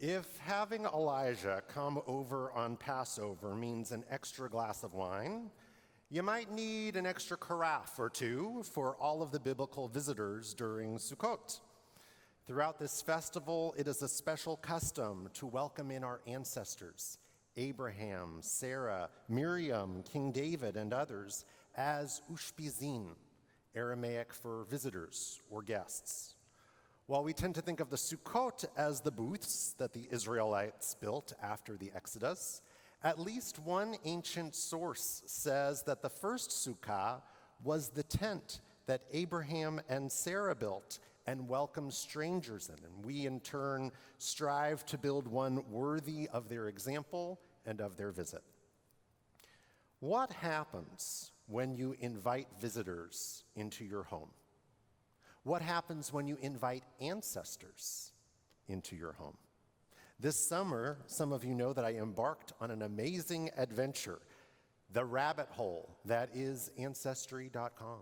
If having Elijah come over on Passover means an extra glass of wine, you might need an extra carafe or two for all of the biblical visitors during Sukkot. Throughout this festival, it is a special custom to welcome in our ancestors, Abraham, Sarah, Miriam, King David, and others, as ushpizin, Aramaic for visitors or guests. While we tend to think of the Sukkot as the booths that the Israelites built after the Exodus, at least one ancient source says that the first Sukkah was the tent that Abraham and Sarah built and welcomed strangers in. And we, in turn, strive to build one worthy of their example and of their visit. What happens when you invite visitors into your home? What happens when you invite ancestors into your home? This summer, some of you know that I embarked on an amazing adventure, the rabbit hole that is Ancestry.com.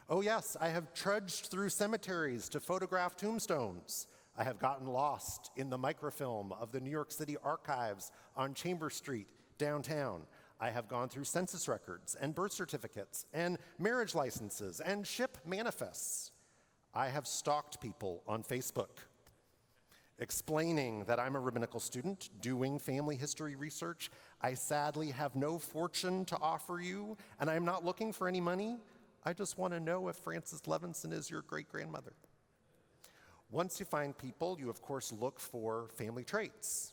Oh yes, I have trudged through cemeteries to photograph tombstones. I have gotten lost in the microfilm of the New York City archives on Chambers Street, downtown. I have gone through census records and birth certificates and marriage licenses and ship manifests. I have stalked people on Facebook, explaining that I'm a rabbinical student doing family history research. I sadly have no fortune to offer you, and I'm not looking for any money. I just want to know if Frances Levinson is your great-grandmother. Once you find people, you of course look for family traits.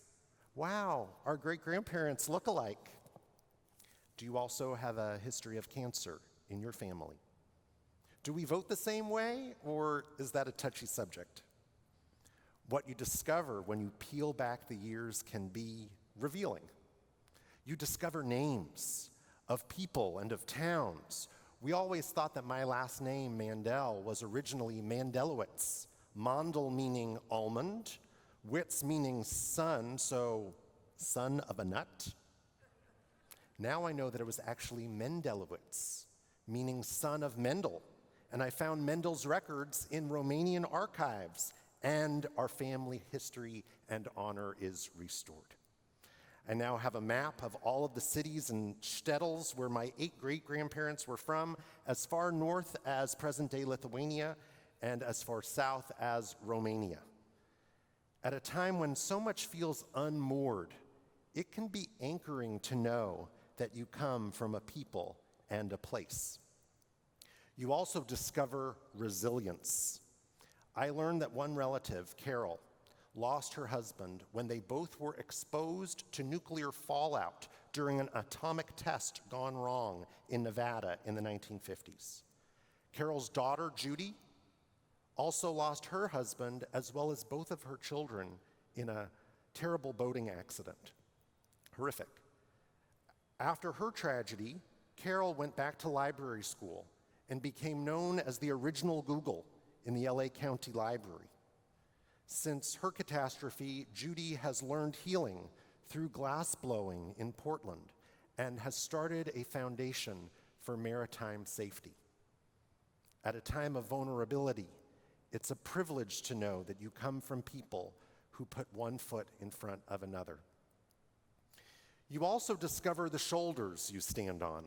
Wow, our great-grandparents look alike. Do you also have a history of cancer in your family? Do we vote the same way, or is that a touchy subject? What you discover when you peel back the years can be revealing. You discover names of people and of towns. We always thought that my last name, Mandel, was originally Mandelowitz. Mandel meaning almond, witz meaning son, so son of a nut. Now I know that it was actually Mendelowitz, meaning son of Mandel. And I found Mendel's records in Romanian archives, and our family history and honor is restored. I now have a map of all of the cities and shtetls where my 8 great-grandparents were from, as far north as present-day Lithuania and as far south as Romania. At a time when so much feels unmoored, it can be anchoring to know that you come from a people and a place. You also discover resilience. I learned that one relative, Carol, lost her husband when they both were exposed to nuclear fallout during an atomic test gone wrong in Nevada in the 1950s. Carol's daughter, Judy, also lost her husband as well as both of her children in a terrible boating accident. Horrific. After her tragedy, Carol went back to library school and became known as the original Google in the LA County Library. Since her catastrophe, Judy has learned healing through glass blowing in Portland and has started a foundation for maritime safety. At a time of vulnerability, it's a privilege to know that you come from people who put one foot in front of another. You also discover the shoulders you stand on.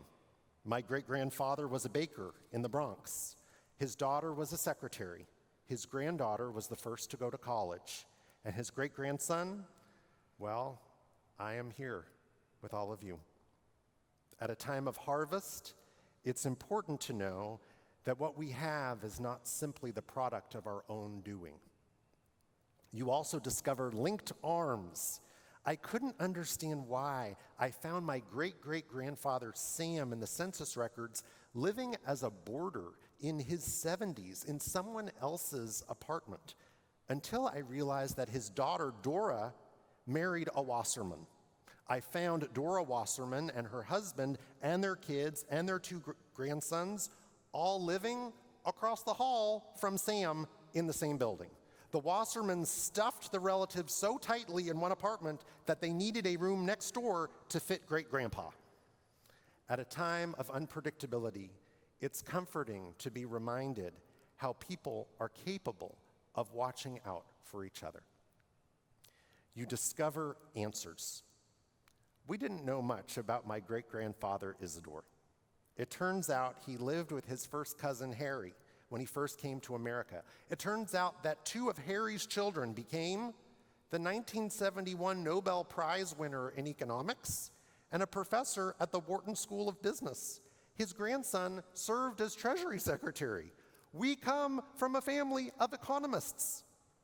My great-grandfather was a baker in the Bronx. His daughter was a secretary. His granddaughter was the first to go to college. And his great-grandson, well, I am here with all of you. At a time of harvest, it's important to know that what we have is not simply the product of our own doing. You also discover linked arms. I couldn't understand why I found my great-great-grandfather Sam in the census records living as a boarder in his 70s in someone else's apartment until I realized that his daughter Dora married a Wasserman. I found Dora Wasserman and her husband and their kids and their 2 grandsons all living across the hall from Sam in the same building. The Wassermans stuffed the relatives so tightly in one apartment that they needed a room next door to fit great-grandpa. At a time of unpredictability, it's comforting to be reminded how people are capable of watching out for each other. You discover answers. We didn't know much about my great-grandfather Isidore. It turns out he lived with his first cousin Harry when he first came to America. It turns out that two of Harry's children became the 1971 Nobel Prize winner in economics and a professor at the Wharton School of Business. His grandson served as Treasury Secretary. We come from a family of economists.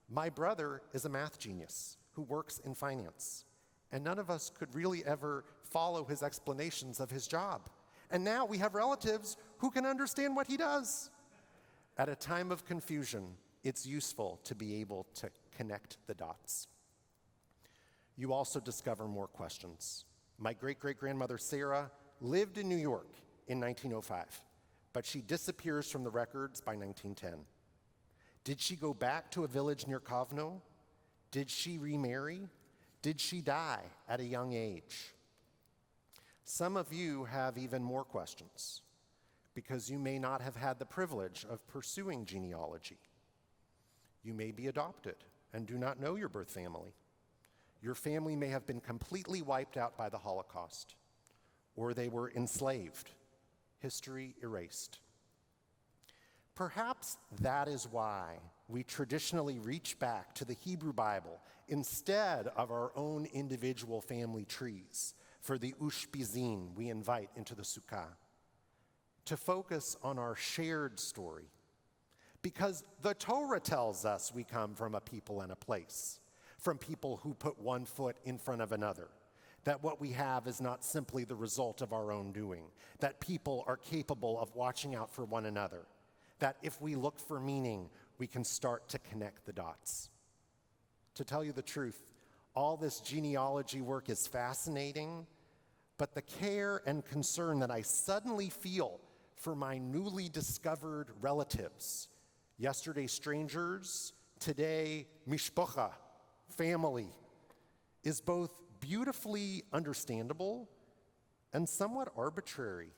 My brother is a math genius who works in finance, and none of us could really ever follow his explanations of his job. And now we have relatives who can understand what he does. At a time of confusion, it's useful to be able to connect the dots. You also discover more questions. My great-great-grandmother Sarah lived in New York in 1905, but she disappears from the records by 1910. Did she go back to a village near Kovno? Did she remarry? Did she die at a young age? Some of you have even more questions because you may not have had the privilege of pursuing genealogy. You may be adopted and do not know your birth family. Your family may have been completely wiped out by the Holocaust, or they were enslaved, history erased. Perhaps that is why we traditionally reach back to the Hebrew Bible instead of our own individual family trees for the ushpizin we invite into the sukkah, to focus on our shared story. Because the Torah tells us we come from a people and a place, from people who put one foot in front of another, that what we have is not simply the result of our own doing, that people are capable of watching out for one another, that if we look for meaning, we can start to connect the dots. To tell you the truth, all this genealogy work is fascinating, but the care and concern that I suddenly feel for my newly discovered relatives, yesterday strangers, today mishpacha, family, is both beautifully understandable and somewhat arbitrary.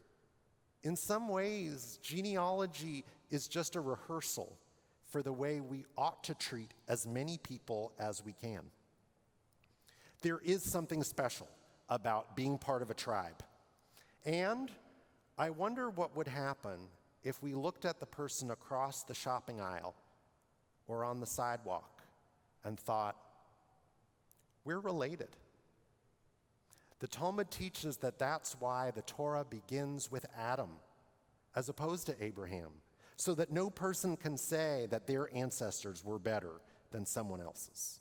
In some ways, genealogy is just a rehearsal for the way we ought to treat as many people as we can. There is something special about being part of a tribe. And I wonder what would happen if we looked at the person across the shopping aisle or on the sidewalk and thought, we're related. The Talmud teaches that that's why the Torah begins with Adam as opposed to Abraham, so that no person can say that their ancestors were better than someone else's.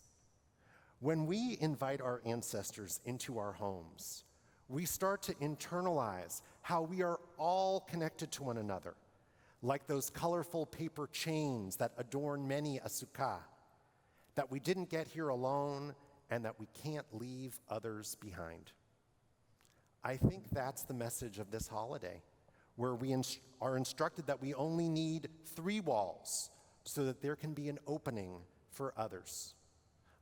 When we invite our ancestors into our homes, we start to internalize how we are all connected to one another, like those colorful paper chains that adorn many a sukkah, that we didn't get here alone and that we can't leave others behind. I think that's the message of this holiday, where we are instructed that we only need 3 walls so that there can be an opening for others.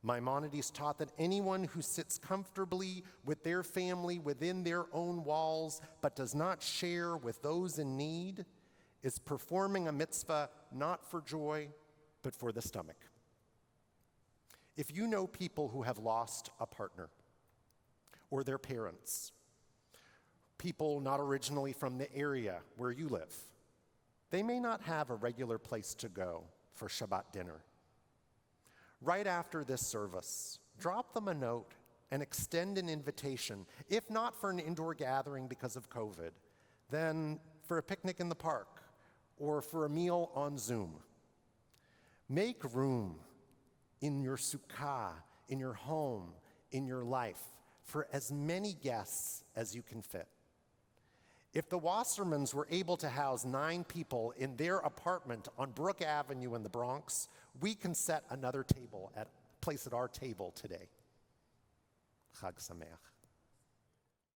Maimonides taught that anyone who sits comfortably with their family within their own walls but does not share with those in need is performing a mitzvah not for joy, but for the stomach. If you know people who have lost a partner or their parents, people not originally from the area where you live, they may not have a regular place to go for Shabbat dinner. Right after this service, drop them a note and extend an invitation, if not for an indoor gathering because of COVID, then for a picnic in the park or for a meal on Zoom. Make room in your sukkah, in your home, in your life, for as many guests as you can fit. If the Wassermans were able to house 9 people in their apartment on Brook Avenue in the Bronx, we can set another place at our table today. Chag Sameach.